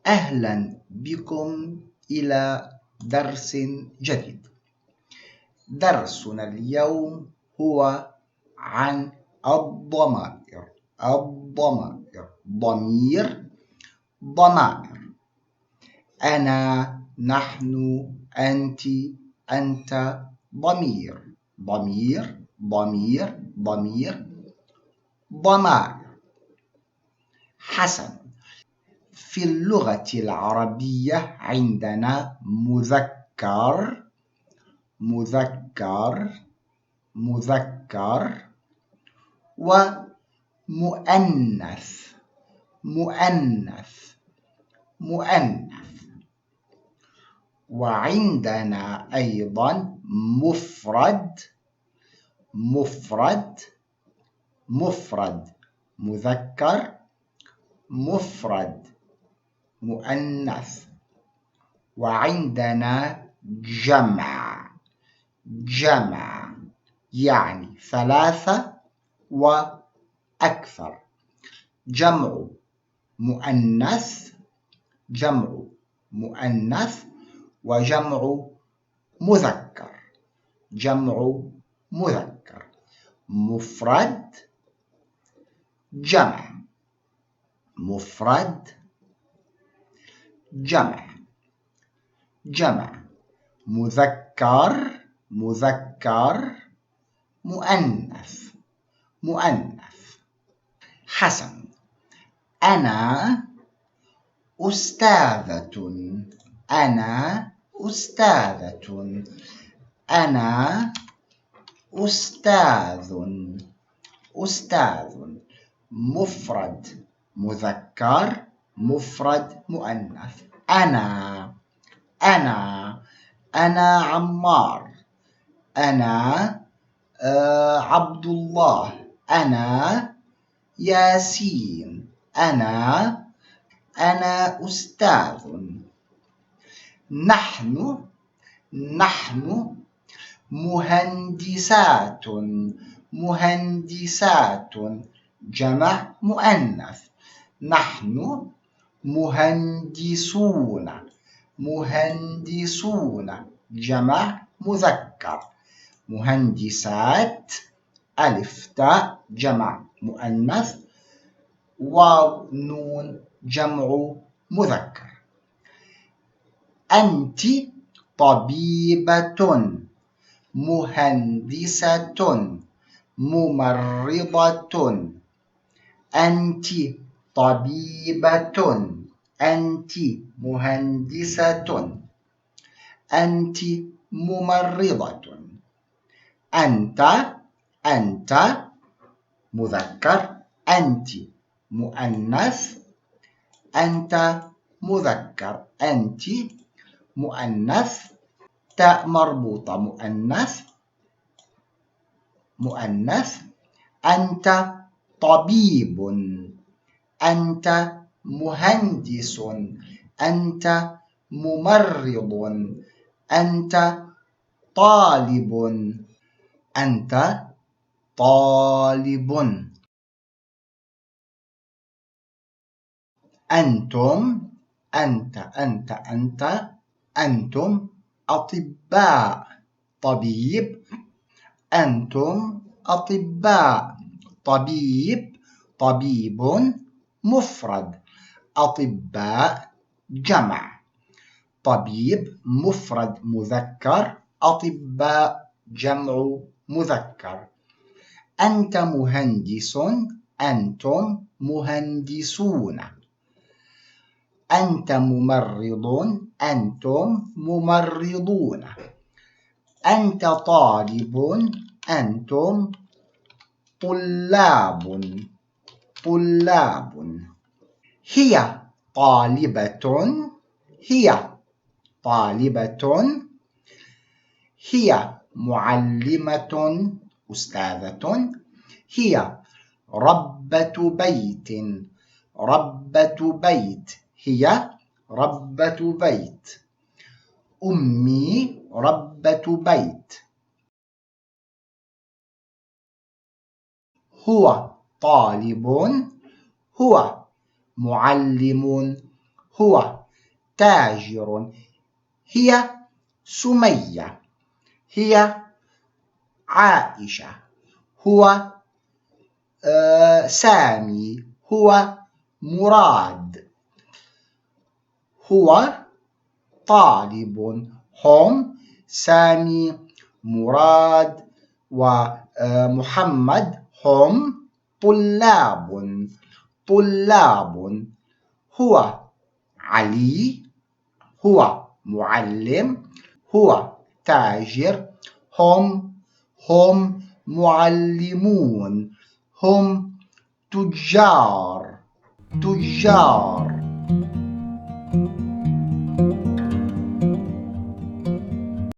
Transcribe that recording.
أهلا بكم إلى درس جديد. درسنا اليوم هو عن الضمائر. ضمير، ضمائر. أنا، نحن، أنت، أنت. ضمير، ضمائر. حسن. في اللغة العربية عندنا مذكر ومؤنث. وعندنا أيضا مفرد مذكر، مفرد مؤنث. وعندنا جمع يعني ثلاثة وأكثر. جمع مؤنث وجمع مذكر. مفرد، جمع، مذكر، مؤنث. حسن. أنا أستاذة. أنا أستاذ. مفرد مذكر، مفرد مؤنث. أنا عمار. أنا عبد الله. أنا ياسين. أنا أستاذ. نحن مهندسات. جمع مؤنث. نحن مهندسون. جمع مذكر. مهندسات، ألف تاء، جمع مؤنث، واو نون، جمع مذكر. أنت طبيبة، مهندسة، ممرضة. أنت طبيبة، أنت مهندسة، أنت ممرضة. أنت مذكر، أنت مؤنث، أنت مذكر، أنت مؤنث، تاء مربوطة مؤنث. أنت طبيب، أنت مهندس، أنت ممرض، أنت طالب. أنتم، أنتم أطباء. طبيب، أنتم أطباء. طبيب مفرد، أطباء جمع. طبيب مفرد مذكر، أطباء جمع مذكر. أنت مهندس، أنتم مهندسون. أنت ممرض، أنتم ممرضون. أنت طالب، أنتم طلاب. هي طالبة، هي معلمة، أستاذة. هي ربة بيت، هي ربة بيت. أمي ربة بيت. هو طالب، هو معلم، هو تاجر. هي سمية. هي عائشة. هو سامي. هو مراد. هو طالب. هم سامي مراد ومحمد هم طلاب. طلاب. هو علي. هو معلم. هو تاجر. هم معلمون. هم تجار. تجار.